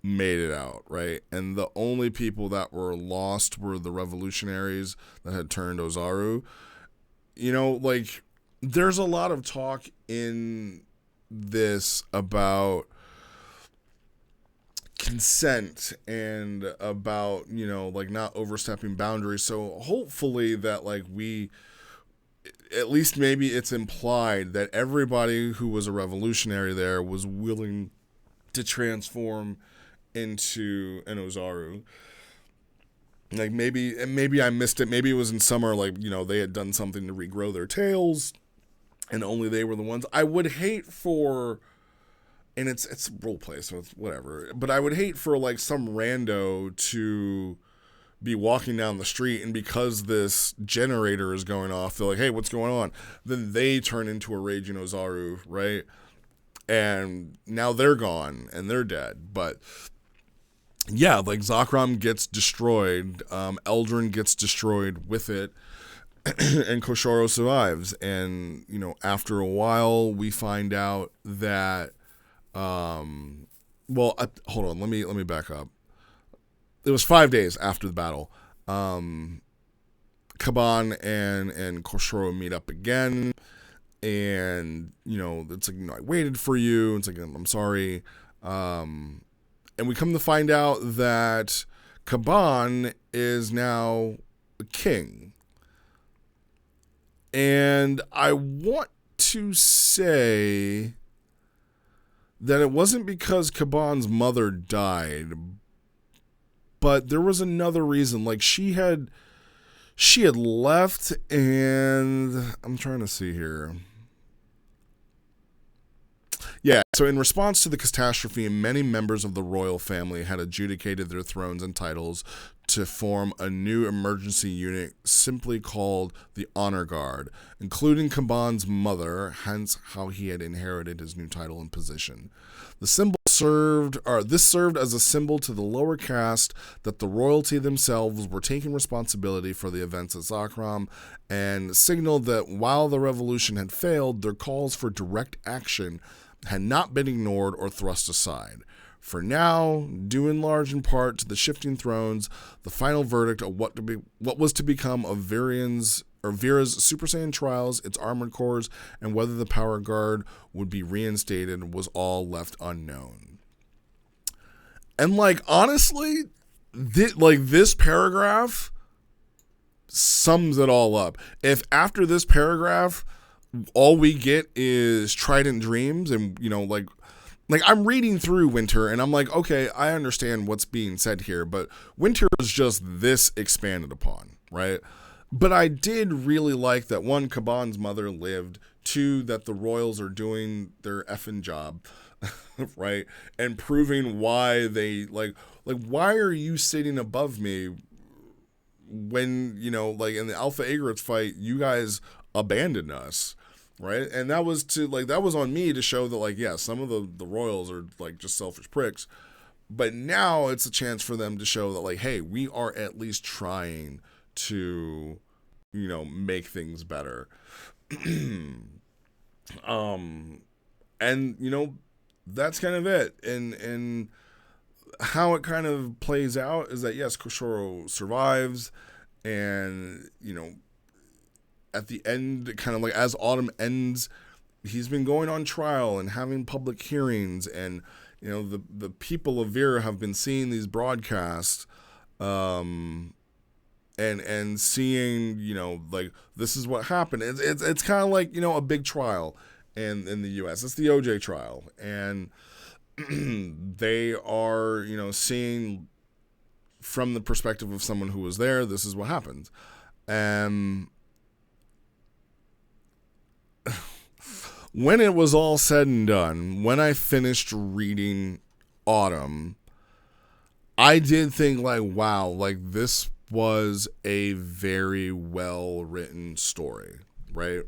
made it out, right? And the only people that were lost were the revolutionaries that had turned Ozaru. You know, like, there's a lot of talk in this about consent and about, you know, like not overstepping boundaries. So hopefully that, like, we, at least maybe it's implied that everybody who was a revolutionary there was willing to transform into an Ozaru. Like maybe I missed it. Maybe it was in summer, like, you know, they had done something to regrow their tails and only they were the ones. I would hate for, and it's role play, so it's whatever, but I would hate for, like, some rando to be walking down the street, and because this generator is going off, they're like, hey, what's going on? Then they turn into a raging Ozaru, right? And now they're gone and they're dead. But yeah, like, Zakram gets destroyed, Eldrin gets destroyed with it, and Koshoro survives. And, you know, after a while, we find out that, hold on, let me back up. It was 5 days after the battle. Kaban and Koshoro meet up again, and, you know, it's like, you know, I waited for you. It's like, I'm sorry. And we come to find out that Kaban is now a king. And I want to say that it wasn't because Kaban's mother died, but there was another reason. Like, she had left, and I'm trying to see here. Yeah, so in response to the catastrophe, many members of the royal family had adjudicated their thrones and titles to form a new emergency unit simply called the Honor Guard, including Kaban's mother, hence how he had inherited his new title and position. This served as a symbol to the lower caste that the royalty themselves were taking responsibility for the events at Zakram, and signaled that while the revolution had failed, their calls for direct action had not been ignored or thrust aside. For now, due in large in part to the shifting thrones, the final verdict of what was to become of Vera's Super Saiyan trials, its armored cores, and whether the Power Guard would be reinstated was all left unknown. And, like, honestly, this paragraph sums it all up. If after this paragraph all we get is Trident Dreams, and, you know, like I'm reading through Winter and I'm like, okay, I understand what's being said here, but Winter is just this expanded upon, right? But I did really like that, one, Kaban's mother lived, two, that the royals are doing their effing job, right? And proving why they, like, why are you sitting above me when, you know, like, in the Alpha Agrax fight, you guys abandoned us? right? And that was that was on me to show that, like, yeah, some of the royals are like just selfish pricks, but now it's a chance for them to show that, like, hey, we are at least trying to, make things better. And that's kind of it. And how it kind of plays out is that, yes, Koshoro survives, and at the end, kind of like as autumn ends, he's been going on trial and having public hearings, and the people of Vera have been seeing these broadcasts, and seeing, like, this is what happened. It's kind of like, a big trial in the U.S. It's the OJ trial, and they are, seeing from the perspective of someone who was there, this is what happened. When it was all said and done, when I finished reading Autumn, I did think, like, wow, like, this was a very well written story, right?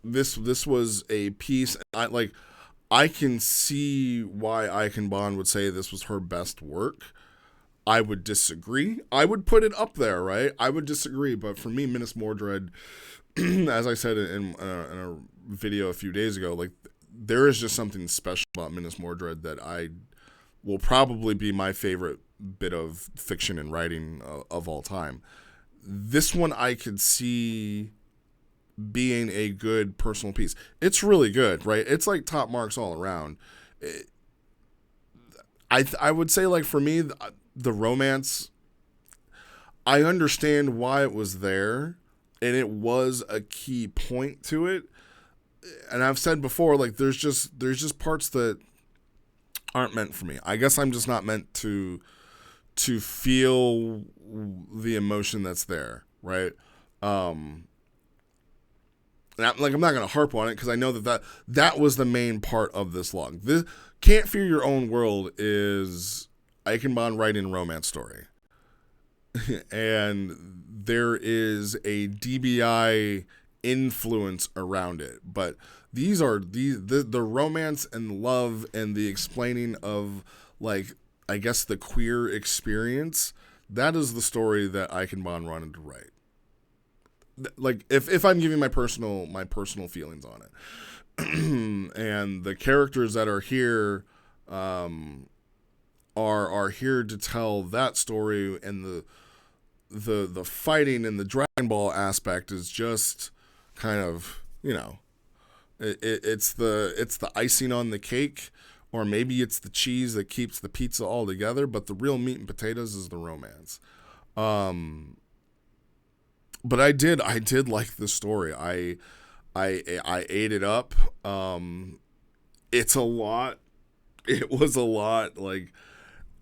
This was a piece. I can see why Eichenborn would say this was her best work. I would disagree. I would put it up there, right? I would disagree, but for me, Minas Mordred, as I said in a video a few days ago, like, there is just something special about Minas Mordred that I will probably be my favorite bit of fiction and writing of all time. This one I could see being a good personal piece. It's really good, right? It's like top marks all around. I would say, like, for me, the romance, I understand why it was there, and it was a key point to it. And I've said before, like, there's just parts that aren't meant for me. I guess I'm just not meant to feel the emotion that's there, right? And I'm not going to harp on it, because I know that was the main part of this log. This Can't Fear Your Own World is Eichenborn writing a romance story. And there is a DBI influence around it. But these are the romance and love and the explaining of, like, I guess, the queer experience. That is the story that Eichenborn wanted to write. Like, if I'm giving my personal feelings on it. And the characters that are here are here to tell that story, and the fighting and the Dragon Ball aspect is just kind of, it's the icing on the cake, or maybe it's the cheese that keeps the pizza all together, but the real meat and potatoes is the romance. But I did like the story. I ate it up. It's a lot. It was a lot, like,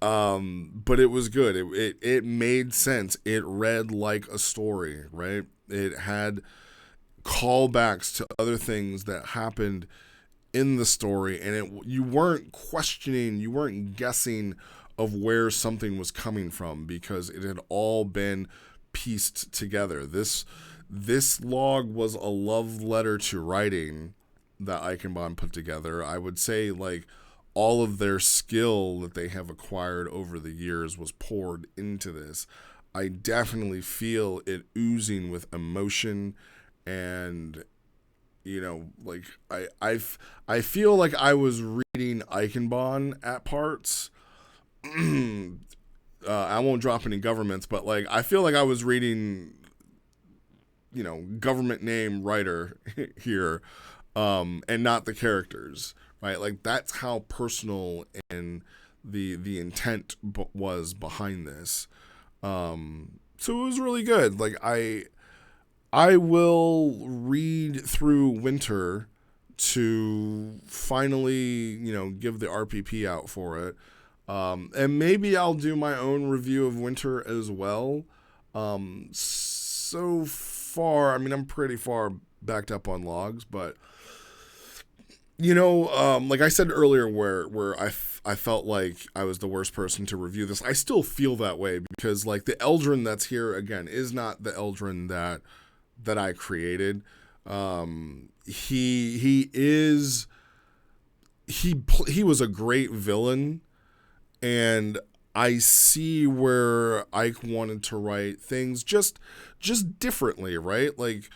but it was good. It made sense. It read like a story, right? It had callbacks to other things that happened in the story, and you weren't questioning, you weren't guessing of where something was coming from, because it had all been pieced together. This log was a love letter to writing that Eichenborn put together. I would say, like, all of their skill that they have acquired over the years was poured into this. I definitely feel it oozing with emotion, and like, I feel like I was reading Eichenborn at parts. I won't drop any governments, but, like, I feel like I was reading, government name writer here, and not the characters, right? Like, that's how personal and the intent was behind this. So it was really good. Like, I will read through Winter to finally, give the RPP out for it. And maybe I'll do my own review of Winter as well. So far, I mean, I'm pretty far backed up on logs, but, like I said earlier, where I felt like I was the worst person to review this, I still feel that way, because, like, the Eldrin that's here, again, is not the Eldrin that that I created. He is he was a great villain, and I see where Ike wanted to write things just differently, right? Like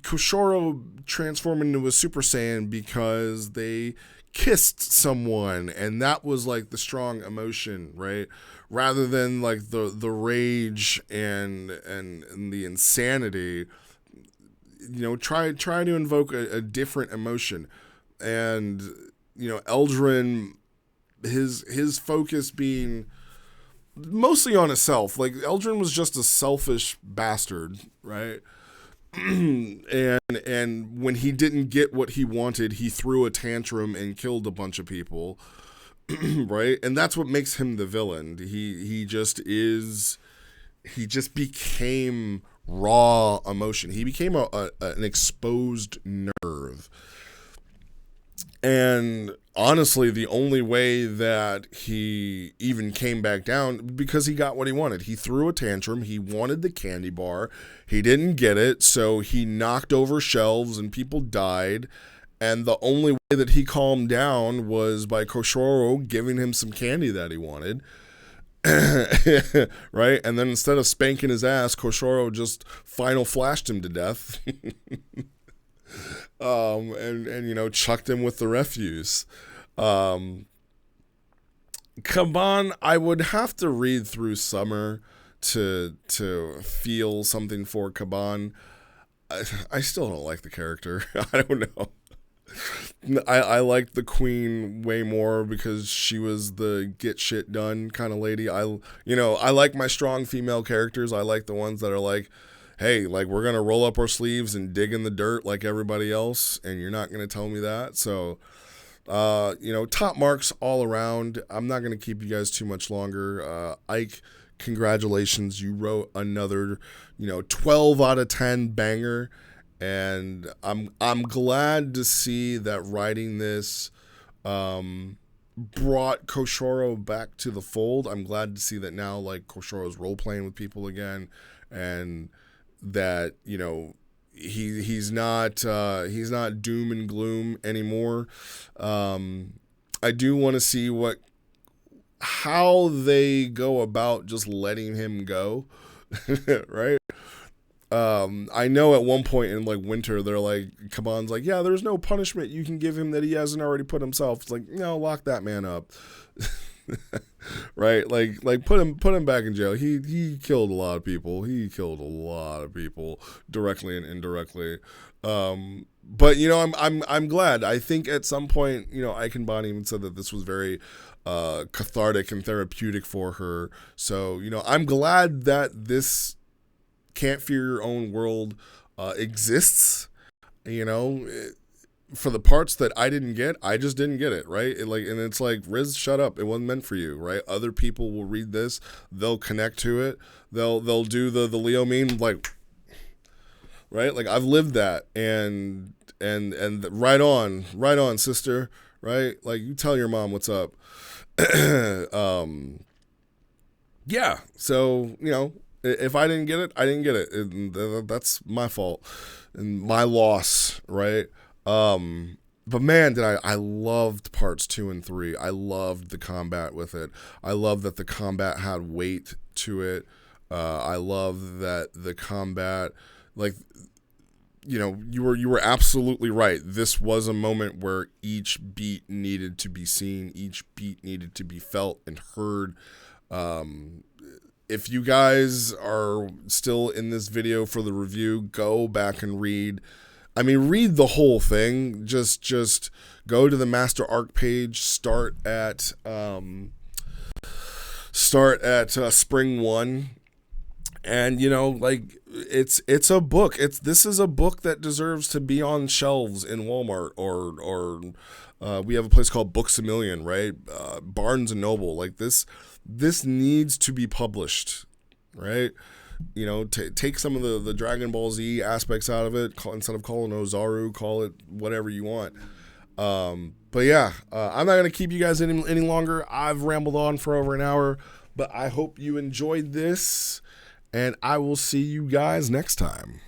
Koshoro transformed into a Super Saiyan because they kissed someone, and that was like the strong emotion, right? Rather than like the rage and the insanity. You know, try to invoke a different emotion. And you know, Eldrin, his focus being mostly on himself. Like Eldrin was just a selfish bastard, right? and when he didn't get what he wanted, he threw a tantrum and killed a bunch of people, right? And that's what makes him the villain. He just became raw emotion. He became an exposed nerve. And honestly, the only way that he even came back down, because he got what he wanted. He threw a tantrum. He wanted the candy bar. He didn't get it, so he knocked over shelves and people died. And the only way that he calmed down was by Koshoro giving him some candy that he wanted. Right? And then instead of spanking his ass, Koshoro just final flashed him to death. And you know, chucked him with the refuse. Kaban, I would have to read through Summer to feel something for Kaban. I still don't like the character. I don't know. I liked the Queen way more because she was the get shit done kind of lady. I like my strong female characters. I like the ones that are like, hey, like we're going to roll up our sleeves and dig in the dirt like everybody else, and you're not going to tell me that. So, top marks all around. I'm not going to keep you guys too much longer. Ike, congratulations. You wrote another, 12 out of 10 banger. And I'm glad to see that writing this brought Koshoro back to the fold. I'm glad to see that now, like, Koshoro's role playing with people again, and that he's not doom and gloom anymore. I do want to see how they go about just letting him go, right? I know at one point in like Winter, they're like, Kaban's like, yeah, there's no punishment you can give him that he hasn't already put himself. It's like, no, lock that man up. Right? Like put him back in jail. He killed a lot of people. He killed a lot of people directly and indirectly. But I'm glad. I think at some point, Ike and Bonnie even said that this was very cathartic and therapeutic for her. So, I'm glad that this Can't Fear Your Own World exists. For the parts that I didn't get, I just didn't get it, right? And it's like, Riz, shut up. It wasn't meant for you, right? Other people will read this, they'll connect to it, they'll do the Leo meme, like, right? Like, I've lived that, and right on, sister, right? Like, you tell your mom what's up. Yeah, so, if I didn't get it, I didn't get it. That's my fault and my loss, right? But man, I loved parts 2 and 3. I loved the combat with it. I loved that the combat had weight to it. I love that the combat, like, you were absolutely right. This was a moment where each beat needed to be seen, each beat needed to be felt and heard. If you guys are still in this video for the review, go back and read the whole thing. Just go to the Master Arc page. Start at Spring 1, and it's a book. This is a book that deserves to be on shelves in Walmart or we have a place called Books A Million, right? Barnes and Noble. Like this needs to be published, right? Take some of the Dragon Ball Z aspects out of it. Instead of calling it Ozaru, call it whatever you want. But yeah, I'm not going to keep you guys any longer. I've rambled on for over an hour, but I hope you enjoyed this, and I will see you guys next time.